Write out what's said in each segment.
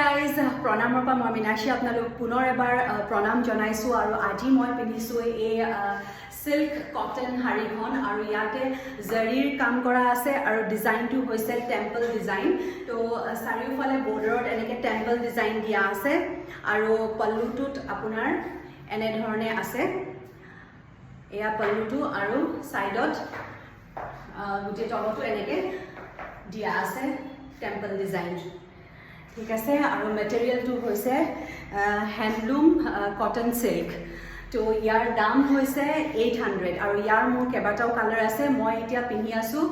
guys প্ৰণামৰ পৰা মই মীনাক্ষী আপোনালোক পুনৰ এবাৰ প্ৰণাম জনাইছোঁ আৰু আজি মই পিন্ধিছোঁ এই সিল্ক কটন শাড়ীখন আৰু ইয়াতে জৰীৰ কাম কৰা আছে আৰু ডিজাইনটো হৈছে টেম্পল ডিজাইন তো চাৰিওফালে বৰ্ডাৰত এনেকৈ টেম্পল ডিজাইন দিয়া আছে আৰু পল্লুটোত আপোনাৰ এনেধৰণে আছে এয়া পল্লুটো আৰু সাইডত গোটেই তলতো এনেকৈ দিয়া আছে টেম্পল ডিজাইন ঠিক আছে আৰু মেটেৰিয়েলটো হৈছে হ্যান্ডলুম কটন সিল্ক তো ইয়াৰ দাম হৈছে 800 আৰু ইয়াৰ মোৰ কেইবাটাও কালাৰ আছে মই এতিয়া পিন্ধি আছোঁ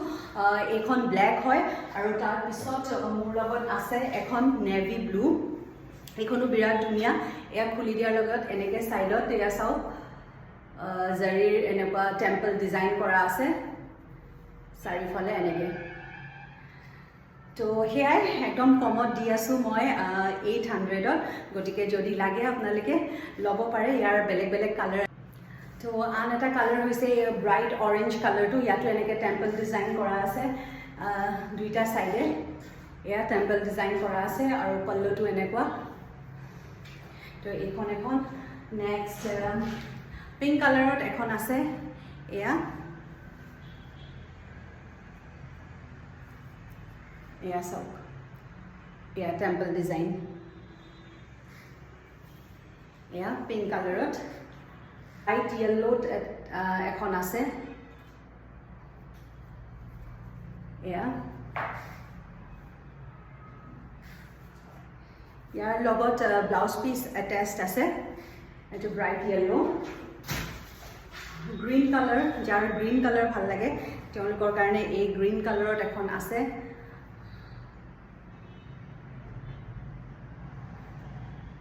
এইখন ব্লেক হয় আৰু তাৰ পিছত মোৰ লগত আছে এখন নেভি ব্লু এইখনো বিৰাট ধুনীয়া এয়া খুলি দিয়াৰ লগত এনেকৈ সাইডত এয়া চাওক জৰীৰ এনেকুৱা টেম্পল ডিজাইন কৰা আছে চাৰিওফালে এনেকৈ তো সেয়াই একদম কমত দি আছোঁ মই 800ত গতিকে যদি লাগে আপোনালোকে ল'ব পাৰে ইয়াৰ বেলেগ বেলেগ কালাৰ তো আন এটা কালাৰ হৈছে ব্ৰাইট অৰেঞ্জ কালাৰটো ইয়াতো এনেকৈ টেম্পল ডিজাইন কৰা আছে দুইটা চাইডে এয়া টেম্পল ডিজাইন কৰা আছে আৰু পল্লুটো এনেকুৱা তো এইখন এখন নেক্সট পিংক কালাৰত এখন আছে এয়া এয়া চাওক এয়া টেম্পল ডিজাইন এয়া পিংক কালাৰত লাইট য়েল্লোত এখন আছে এয়া ইয়াৰ লগত ব্লাউজ পিচ এটেচড আছে এইটো ব্ৰাইট য়েল্লো গ্ৰীণ কালাৰ যাৰ গ্ৰীণ কালাৰ ভাল লাগে তেওঁলোকৰ কাৰণে এই গ্ৰীণ কালাৰত এখন আছে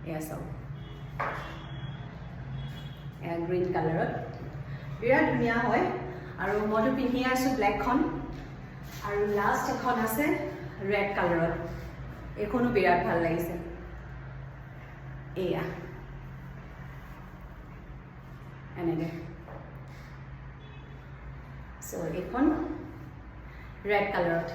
এয়া চাওক এয়া গ্ৰীণ কালাৰত বিৰাট ধুনীয়া হয় আৰু মইতো পিন্ধি আছোঁ ব্লেকখন আৰু লাষ্ট এখন আছে ৰেড কালাৰত এইখনো বিৰাট ভাল লাগিছে এয়া এনেকৈ চ' এইখন ৰেড কালাৰত